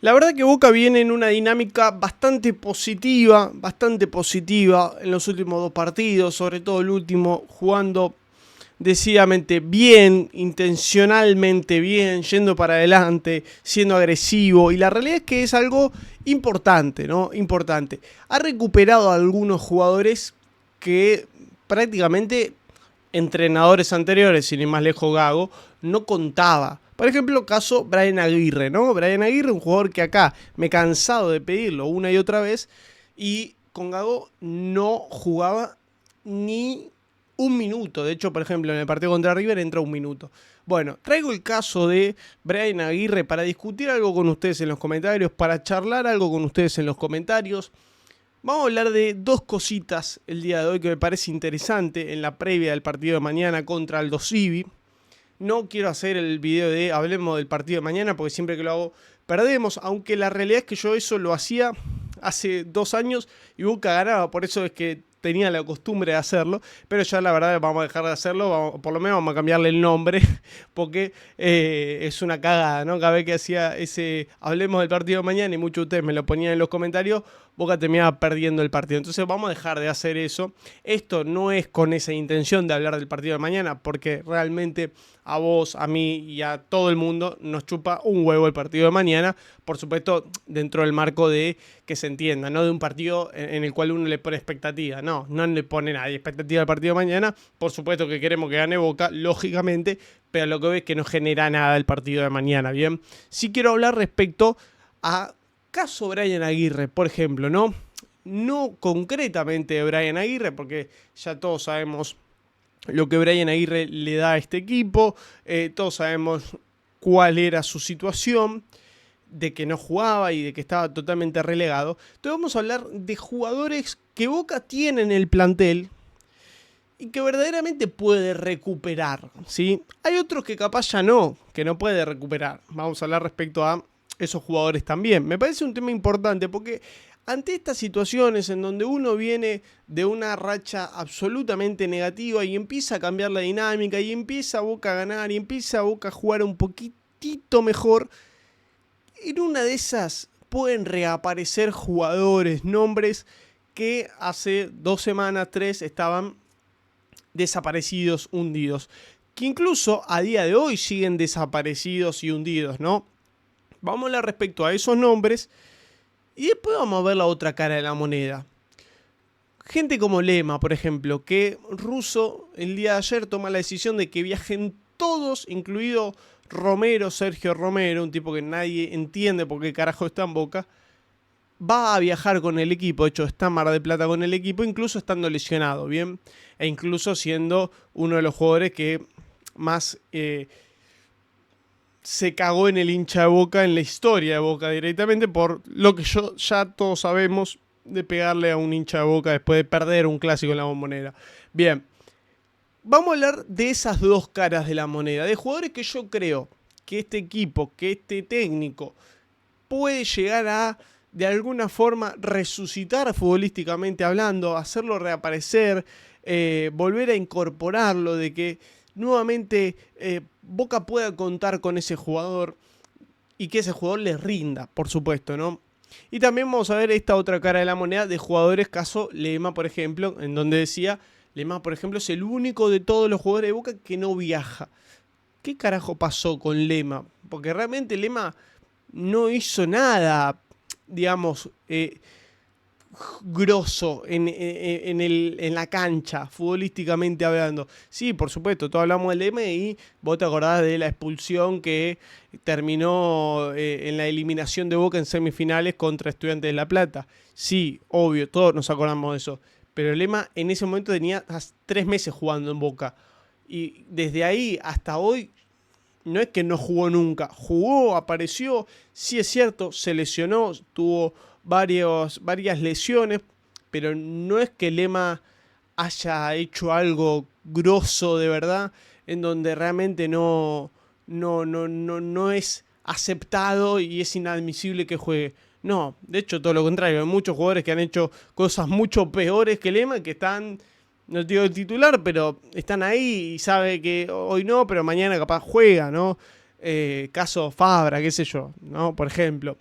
La verdad que Boca viene en una dinámica bastante positiva en los últimos dos partidos, sobre todo el último, jugando decididamente bien, intencionalmente bien, yendo para adelante, siendo agresivo. Y la realidad es que es algo importante, ¿no? Importante. Ha recuperado a algunos jugadores que prácticamente entrenadores anteriores, sin ir más lejos Gago, no contaba. Por ejemplo, caso Brian Aguirre, ¿no? Brian Aguirre, un jugador que acá me he cansado de pedirlo una y otra vez, y con Gago no jugaba ni un minuto. De hecho, por ejemplo, en el partido contra River entra un minuto. Bueno, traigo el caso de Brian Aguirre para discutir algo con ustedes en los comentarios, para charlar algo con ustedes en los comentarios. Vamos a hablar de dos cositas el día de hoy que me parece interesante en la previa del partido de mañana contra Aldo Civi. No quiero hacer el video de hablemos del partido de mañana porque siempre que lo hago perdemos, aunque la realidad es que yo eso lo hacía hace 2 años y Boca ganaba, por eso es que tenía la costumbre de hacerlo, pero ya la verdad vamos a dejar de hacerlo, por lo menos vamos a cambiarle el nombre, porque es una cagada, ¿no? Cada vez que hacía ese hablemos del partido de mañana y muchos de ustedes me lo ponían en los comentarios, Boca terminaba perdiendo el partido. Entonces vamos a dejar de hacer eso. Esto no es con esa intención de hablar del partido de mañana, porque realmente a vos, a mí y a todo el mundo nos chupa un huevo el partido de mañana. Por supuesto, dentro del marco de que se entienda, no de un partido en el cual uno le pone expectativa. No le pone nadie expectativa al partido de mañana. Por supuesto que queremos que gane Boca, lógicamente, pero lo que veo es que no genera nada el partido de mañana, ¿bien? Sí quiero hablar respecto a caso Brian Aguirre, por ejemplo, ¿no? No concretamente de Brian Aguirre, porque ya todos sabemos lo que Brian Aguirre le da a este equipo, todos sabemos cuál era su situación, de que no jugaba y de que estaba totalmente relegado. Entonces vamos a hablar de jugadores que Boca tiene en el plantel y que verdaderamente puede recuperar, ¿sí? Hay otros que capaz ya no, que no puede recuperar. Vamos a hablar respecto a esos jugadores también. Me parece un tema importante porque ante estas situaciones en donde uno viene de una racha absolutamente negativa y empieza a cambiar la dinámica y empieza a Boca a ganar y empieza a Boca a jugar un poquitito mejor, en una de esas pueden reaparecer jugadores, nombres que hace 2 semanas, 3 estaban desaparecidos, hundidos, que incluso a día de hoy siguen desaparecidos y hundidos, ¿no? Vamos a hablar respecto a esos nombres y después vamos a ver la otra cara de la moneda. Gente como Lema, por ejemplo, que Russo el día de ayer toma la decisión de que viajen todos, incluido Romero, Sergio Romero, un tipo que nadie entiende por qué carajo está en Boca, va a viajar con el equipo. De hecho, está en Mar del Plata con el equipo, incluso estando lesionado, ¿bien? E incluso siendo uno de los jugadores que más se cagó en el hincha de Boca, en la historia de Boca directamente, por lo que ya todos sabemos de pegarle a un hincha de Boca después de perder un clásico en la Bombonera. Bien, vamos a hablar de esas dos caras de la moneda, de jugadores que yo creo que este equipo, que este técnico puede llegar a, de alguna forma, resucitar futbolísticamente hablando, hacerlo reaparecer, volver a incorporarlo, de que nuevamente Boca pueda contar con ese jugador y que ese jugador les rinda, por supuesto, ¿no? Y también vamos a ver esta otra cara de la moneda de jugadores, caso Lema, por ejemplo, en donde decía, Lema, por ejemplo, es el único de todos los jugadores de Boca que no viaja. ¿Qué carajo pasó con Lema? Porque realmente Lema no hizo nada, digamos, grosso en la cancha, futbolísticamente hablando. Sí, por supuesto, todos hablamos del Lema y vos te acordás de la expulsión que terminó en la eliminación de Boca en semifinales contra Estudiantes de La Plata. Sí, obvio, todos nos acordamos de eso. Pero Lema en ese momento tenía 3 meses jugando en Boca. Y desde ahí hasta hoy no es que no jugó nunca. Jugó, apareció, sí es cierto, se lesionó, tuvo varias lesiones, pero no es que Lema haya hecho algo grosso de verdad, en donde realmente no es aceptado y es inadmisible que juegue. No, de hecho todo lo contrario, hay muchos jugadores que han hecho cosas mucho peores que Lema, que están, no te digo el titular, pero están ahí y sabe que hoy no, pero mañana capaz juega, ¿no? Caso Fabra, qué sé yo, ¿no? Por ejemplo.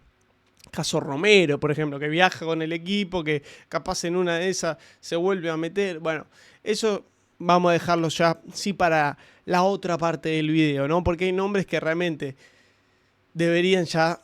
Caso Romero, por ejemplo, que viaja con el equipo, que capaz en una de esas se vuelve a meter. Bueno, eso vamos a dejarlo ya, sí, para la otra parte del video, ¿no? Porque hay nombres que realmente deberían ya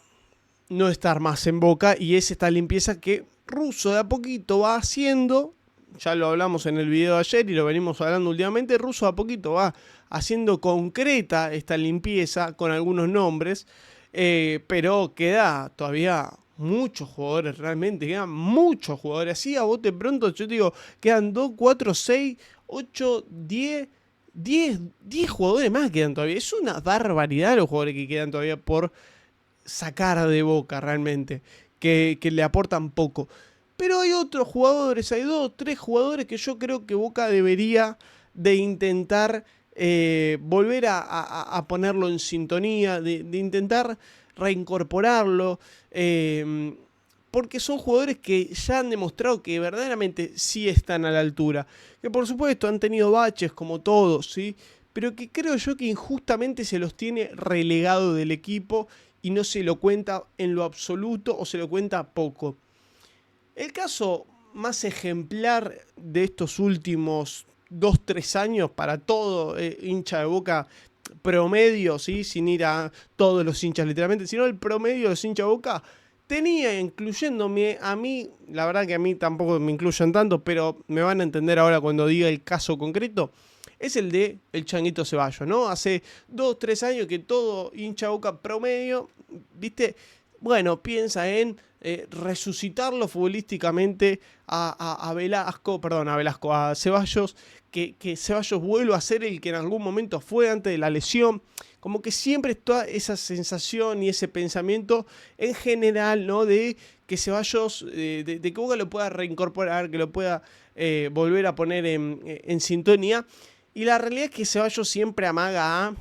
no estar más en Boca, y es esta limpieza que Russo de a poquito va haciendo. Ya lo hablamos en el video de ayer y lo venimos hablando últimamente. Russo de a poquito va haciendo concreta esta limpieza con algunos nombres, pero queda todavía muchos jugadores, realmente quedan muchos jugadores. Así a bote pronto yo te digo, quedan 2, 4, 6, 8, 10 jugadores más quedan todavía. Es una barbaridad los jugadores que quedan todavía por sacar de Boca realmente, que le aportan poco. Pero hay otros jugadores, hay 2, 3 jugadores que yo creo que Boca debería de intentar volver a ponerlo en sintonía, de intentar reincorporarlo, porque son jugadores que ya han demostrado que verdaderamente sí están a la altura. Que por supuesto han tenido baches como todos, ¿sí? Pero que creo yo que injustamente se los tiene relegado del equipo y no se lo cuenta en lo absoluto o se lo cuenta poco. El caso más ejemplar de estos últimos 2-3 años para todo hincha de Boca promedio, ¿sí? Sin ir a todos los hinchas literalmente, sino el promedio de los hinchas de Boca, tenía, incluyéndome a mí, la verdad que a mí tampoco me incluyen tanto, pero me van a entender ahora cuando diga el caso concreto, es el de el Changuito Ceballos, ¿no? Hace 2-3 años que todo hincha Boca promedio, ¿viste? Bueno, piensa en resucitarlo futbolísticamente a Ceballos, que Ceballos vuelva a ser el que en algún momento fue antes de la lesión. Como que siempre está esa sensación y ese pensamiento en general, ¿no? De que Ceballos, de que Boca lo pueda reincorporar, que lo pueda volver a poner en sintonía. Y la realidad es que Ceballos siempre amaga a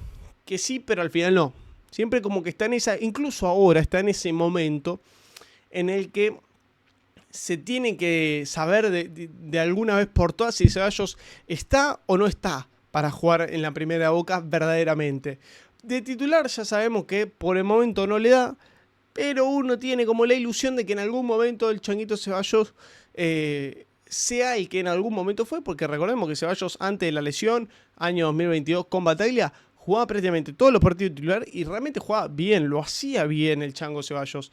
que sí, pero al final no. Siempre como que está en esa, incluso ahora está en ese momento en el que se tiene que saber de alguna vez por todas si Ceballos está o no está para jugar en la primera Boca verdaderamente. De titular ya sabemos que por el momento no le da, pero uno tiene como la ilusión de que en algún momento el Changuito Ceballos sea el que en algún momento fue, porque recordemos que Ceballos antes de la lesión, año 2022 con Bataglia, jugaba prácticamente todos los partidos titular y realmente jugaba bien, lo hacía bien el Chango Ceballos.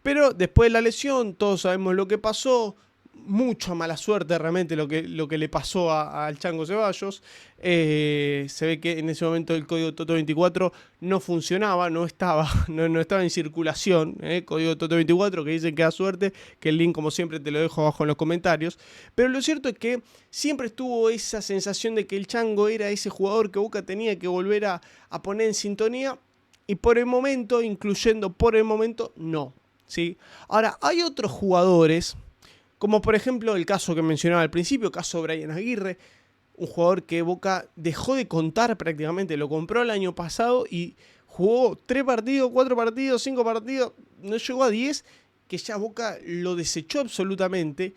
Pero después de la lesión, todos sabemos lo que pasó. Mucha mala suerte realmente lo que le pasó al Chango Ceballos. Se ve que en ese momento el código Toto 24 no funcionaba, no estaba en circulación. Código Toto 24 que dicen que da suerte, que el link como siempre te lo dejo abajo en los comentarios. Pero lo cierto es que siempre estuvo esa sensación de que el Chango era ese jugador que Boca tenía que volver a poner en sintonía. Y por el momento, incluyendo por el momento, no. ¿Sí? Ahora, hay otros jugadores, como por ejemplo el caso que mencionaba al principio, caso Brian Aguirre, un jugador que Boca dejó de contar prácticamente, lo compró el año pasado y jugó 3 partidos, 4 partidos, 5 partidos, no llegó a 10, que ya Boca lo desechó absolutamente,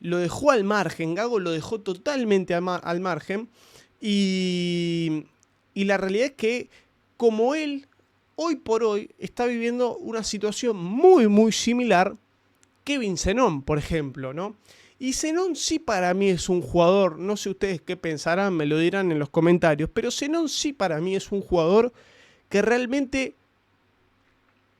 lo dejó al margen, Gago lo dejó totalmente al margen, y la realidad es que como él, hoy por hoy está viviendo una situación muy muy similar Kevin Zenón, por ejemplo, ¿no? Y Zenón sí para mí es un jugador, no sé ustedes qué pensarán, me lo dirán en los comentarios, pero Zenón sí para mí es un jugador que realmente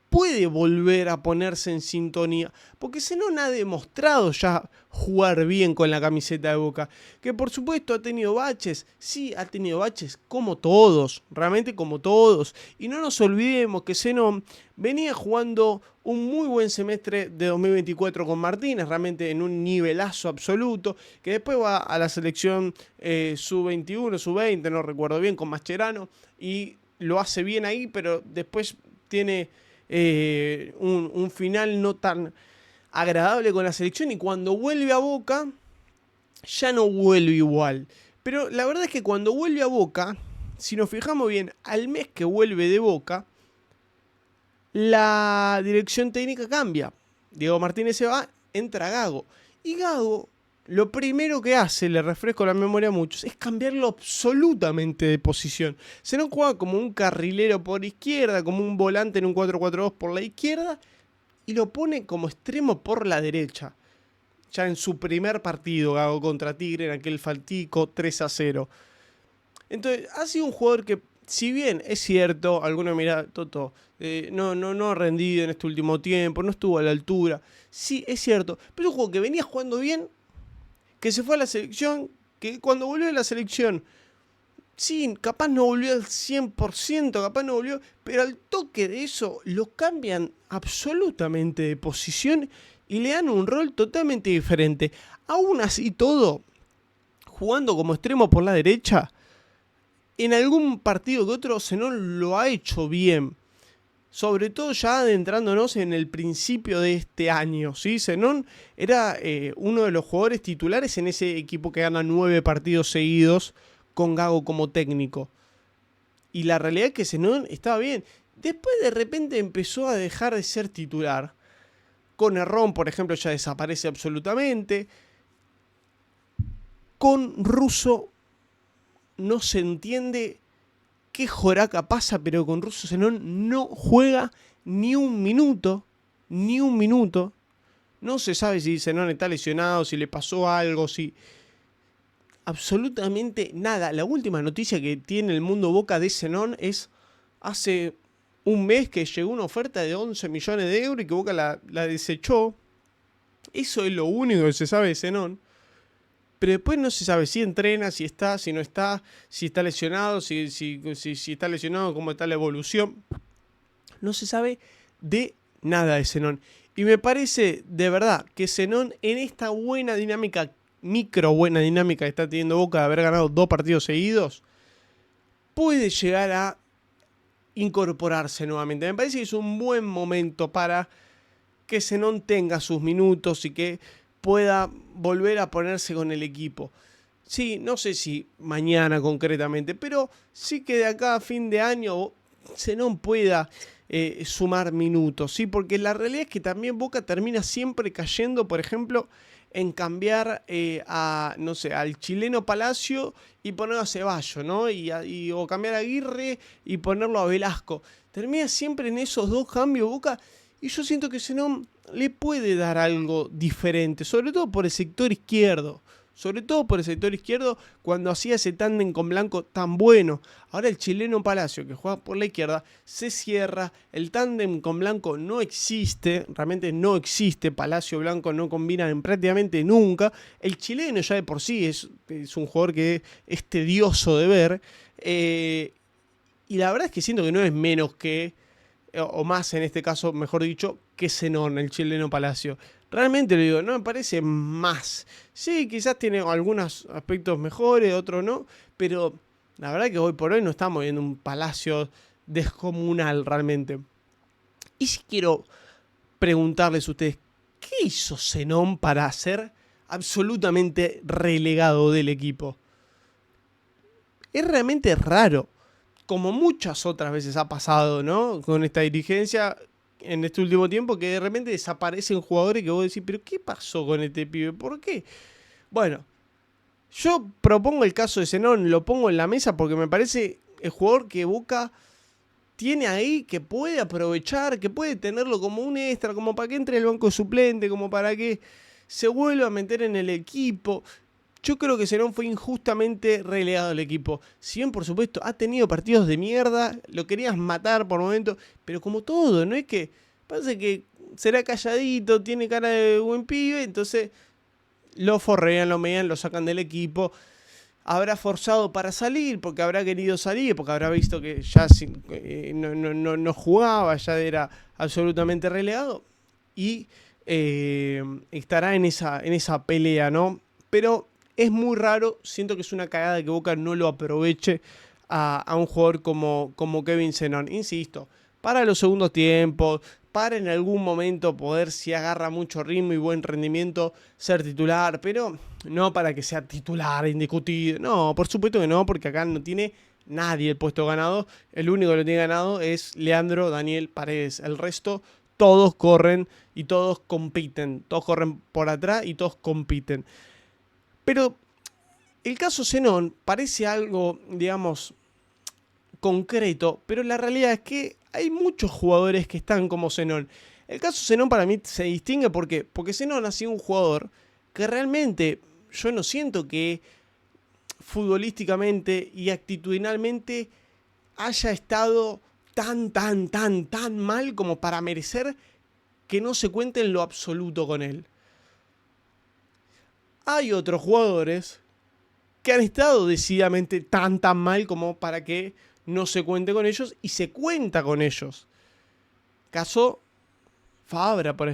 puede volver a ponerse en sintonía, porque Zenón ha demostrado ya jugar bien con la camiseta de Boca, que por supuesto ha tenido baches, sí ha tenido baches como todos, realmente como todos, y no nos olvidemos que Zenón venía jugando un muy buen semestre de 2024 con Martínez, realmente en un nivelazo absoluto, que después va a la selección sub-21, sub-20, no recuerdo bien, con Mascherano, y lo hace bien ahí, pero después tiene un final no tan agradable con la selección y cuando vuelve a Boca ya no vuelve igual. Pero la verdad es que cuando vuelve a Boca, si nos fijamos bien, al mes que vuelve de Boca, la dirección técnica cambia. Diego Martínez se va, entra Gago. Y Gago, lo primero que hace, le refresco la memoria a muchos, es cambiarlo absolutamente de posición. Se no juega como un carrilero por izquierda, como un volante en un 4-4-2 por la izquierda, y lo pone como extremo por la derecha. Ya en su primer partido, Gago contra Tigre, en aquel faltico 3-0. Entonces, ha sido un jugador que, si bien es cierto, algunos mira, Toto, no ha rendido en este último tiempo, no estuvo a la altura. Sí, es cierto, pero es un juego que venía jugando bien, que se fue a la selección, que cuando volvió a la selección, sí, capaz no volvió al 100%, capaz no volvió, pero al toque de eso lo cambian absolutamente de posición y le dan un rol totalmente diferente. Aún así todo, jugando como extremo por la derecha, en algún partido que otro Zenón lo ha hecho bien. Sobre todo ya adentrándonos en el principio de este año, ¿sí? Zenón era uno de los jugadores titulares en ese equipo que gana 9 partidos seguidos con Gago como técnico. Y la realidad es que Zenón estaba bien. Después de repente empezó a dejar de ser titular. Con Herrón, por ejemplo, ya desaparece absolutamente. Con Russo no se entiende qué joraca pasa, pero con Russo Zenón no juega ni un minuto. Ni un minuto. No se sabe si Zenón está lesionado, si le pasó algo, si... Absolutamente nada. La última noticia que tiene el mundo Boca de Zenón es hace un mes que llegó una oferta de 11 millones de euros y que Boca la desechó. Eso es lo único que se sabe de Zenón. Pero después no se sabe si entrena, si está, si no está, si está lesionado, si está lesionado, cómo está la evolución. No se sabe de nada de Zenón. Y me parece de verdad que Zenón en esta buena dinámica, micro buena dinámica que está teniendo Boca de haber ganado 2 partidos seguidos, puede llegar a incorporarse nuevamente. Me parece que es un buen momento para que Zenón tenga sus minutos y que pueda volver a ponerse con el equipo. Sí, no sé si mañana concretamente, pero sí que de acá a fin de año Zenón pueda sumar minutos, ¿sí? Porque la realidad es que también Boca termina siempre cayendo, por ejemplo, en cambiar no sé, al chileno Palacio y ponerlo a Ceballos, ¿no? O cambiar a Aguirre y ponerlo a Velasco. Termina siempre en esos dos cambios Boca y yo siento que Zenón le puede dar algo diferente, sobre todo por el sector izquierdo. Sobre todo por el sector izquierdo cuando hacía ese tándem con Blanco tan bueno. Ahora el chileno Palacio que juega por la izquierda se cierra. El tándem con Blanco no existe. Realmente no existe. Palacio y Blanco no combinan prácticamente nunca. El chileno ya de por sí es un jugador que es tedioso de ver. Y la verdad es que siento que no es menos que, o más en este caso, mejor dicho, que Zenón, el chileno Palacio. Realmente lo digo, no me parece más. Sí, quizás tiene algunos aspectos mejores, otros no, pero la verdad que hoy por hoy no estamos viendo un Palacio descomunal realmente. Y si quiero preguntarles a ustedes, ¿qué hizo Zenón para ser absolutamente relegado del equipo? Es realmente raro, como muchas otras veces ha pasado, ¿no? Con esta dirigencia en este último tiempo, que de repente desaparecen jugadores que vos decís, pero ¿qué pasó con este pibe? ¿Por qué? Bueno, yo propongo el caso de Zenón, lo pongo en la mesa porque me parece el jugador que Boca tiene ahí, que puede aprovechar, que puede tenerlo como un extra, como para que entre el banco suplente, como para que se vuelva a meter en el equipo. Yo creo que Zenón fue injustamente relegado al equipo. Si bien, por supuesto, ha tenido partidos de mierda, lo querías matar por momentos, pero como todo, no es que... Parece que será calladito, tiene cara de buen pibe, entonces lo forrean, lo mean, lo sacan del equipo. Habrá forzado para salir, porque habrá querido salir, porque habrá visto que ya no jugaba, ya era absolutamente relegado. Y estará en esa pelea, ¿no? Pero... es muy raro, siento que es una cagada que Boca no lo aproveche a un jugador como Kevin Zenón. Insisto, para los segundos tiempos, para en algún momento poder, si agarra mucho ritmo y buen rendimiento, ser titular, pero no para que sea titular indiscutido. No, por supuesto que no, porque acá no tiene nadie el puesto ganado. El único que lo tiene ganado es Leandro Daniel Paredes. El resto, todos corren y todos compiten. Todos corren por atrás y todos compiten. Pero el caso Zenón parece algo, digamos, concreto, pero la realidad es que hay muchos jugadores que están como Zenón. El caso Zenón para mí se distingue porque Zenón ha sido un jugador que realmente yo no siento que futbolísticamente y actitudinalmente haya estado tan mal como para merecer que no se cuente en lo absoluto con él. Hay otros jugadores que han estado decididamente tan mal como para que no se cuente con ellos y se cuenta con ellos. Caso Fabra, por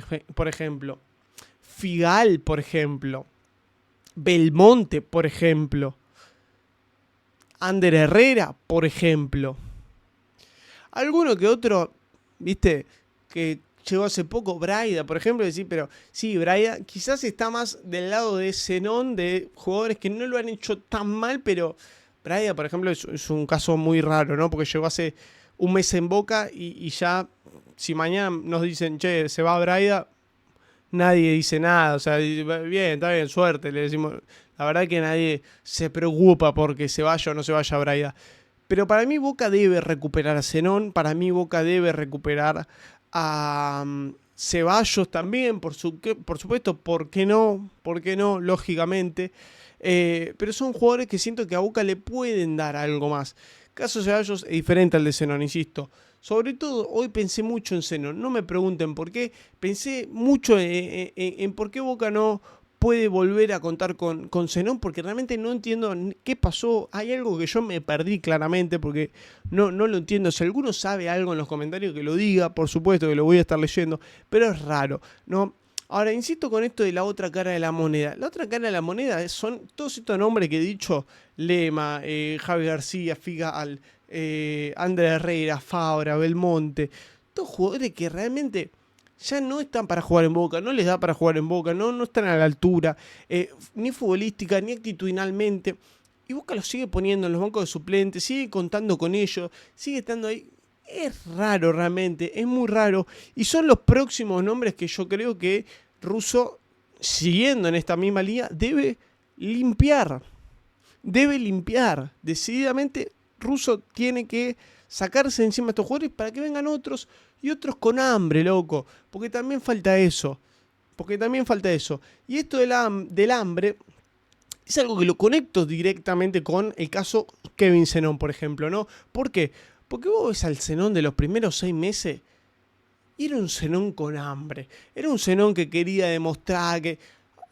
ejemplo. Figal, por ejemplo. Belmonte, por ejemplo. Ander Herrera, por ejemplo. Alguno que otro, viste, que llegó hace poco, Braida, por ejemplo, decir, pero sí, Braida quizás está más del lado de Zenón, de jugadores que no lo han hecho tan mal, pero Braida, por ejemplo, es un caso muy raro, ¿no? Porque llegó hace un mes en Boca y ya, si mañana nos dicen, che, se va Braida, nadie dice nada, o sea, bien, está bien, suerte, le decimos. La verdad que nadie se preocupa porque se vaya o no se vaya Braida. Pero para mí Boca debe recuperar a Zenón, para mí Boca debe recuperar a Ceballos también, por supuesto, ¿por qué no? ¿Por qué no? Lógicamente. Pero son jugadores que siento que a Boca le pueden dar algo más. Caso Ceballos es diferente al de Zenón, insisto. Sobre todo, hoy pensé mucho en Zenón. No me pregunten por qué. Pensé mucho en por qué Boca no puede volver a contar con Zenón, porque realmente no entiendo qué pasó. Hay algo que yo me perdí claramente, porque no lo entiendo. Si alguno sabe algo en los comentarios, que lo diga, por supuesto que lo voy a estar leyendo, pero es raro, ¿no? Ahora, insisto con esto de la otra cara de la moneda. La otra cara de la moneda son todos estos nombres que he dicho: Lema, Javi García, Figal, Ander Herrera, Fabra, Belmonte. Todos jugadores que realmente ya no están para jugar en Boca, no les da para jugar en Boca, no están a la altura, ni futbolística, ni actitudinalmente. Y Boca los sigue poniendo en los bancos de suplentes, sigue contando con ellos, sigue estando ahí. Es raro realmente, es muy raro. Y son los próximos nombres que yo creo que Russo, siguiendo en esta misma línea, debe limpiar. Debe limpiar. Decididamente Russo tiene que sacarse encima a estos jugadores para que vengan otros y otros con hambre, loco. Porque también falta eso. Y esto del hambre es algo que lo conecto directamente con el caso Kevin Zenón, por ejemplo, ¿no? ¿Por qué? Porque vos ves al Zenón de los primeros 6 meses y era un Zenón con hambre. Era un Zenón que quería demostrar que...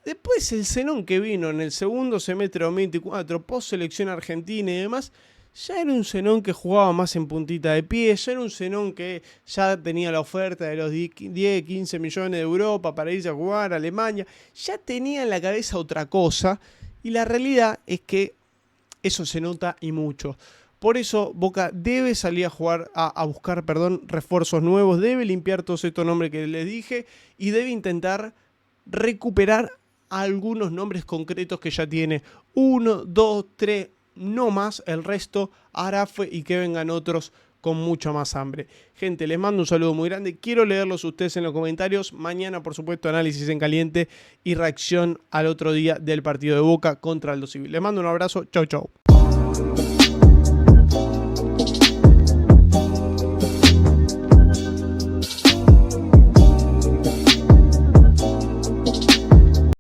Después el Zenón que vino en el segundo semestre de 2024, post selección argentina y demás, ya era un Zenón que jugaba más en puntita de pie, ya era un Zenón que ya tenía la oferta de los 10, 15 millones de Europa para irse a jugar a Alemania, ya tenía en la cabeza otra cosa, y la realidad es que eso se nota y mucho. Por eso Boca debe salir a jugar, a buscar refuerzos nuevos, debe limpiar todos estos nombres que les dije y debe intentar recuperar algunos nombres concretos que ya tiene. 1, 2, 3, no más. El resto hará fe y que vengan otros con mucha más hambre. Gente, les mando un saludo muy grande. Quiero leerlos ustedes en los comentarios. Mañana, por supuesto, análisis en caliente y reacción al otro día del partido de Boca contra Aldo Civi. Les mando un abrazo. Chau, chau.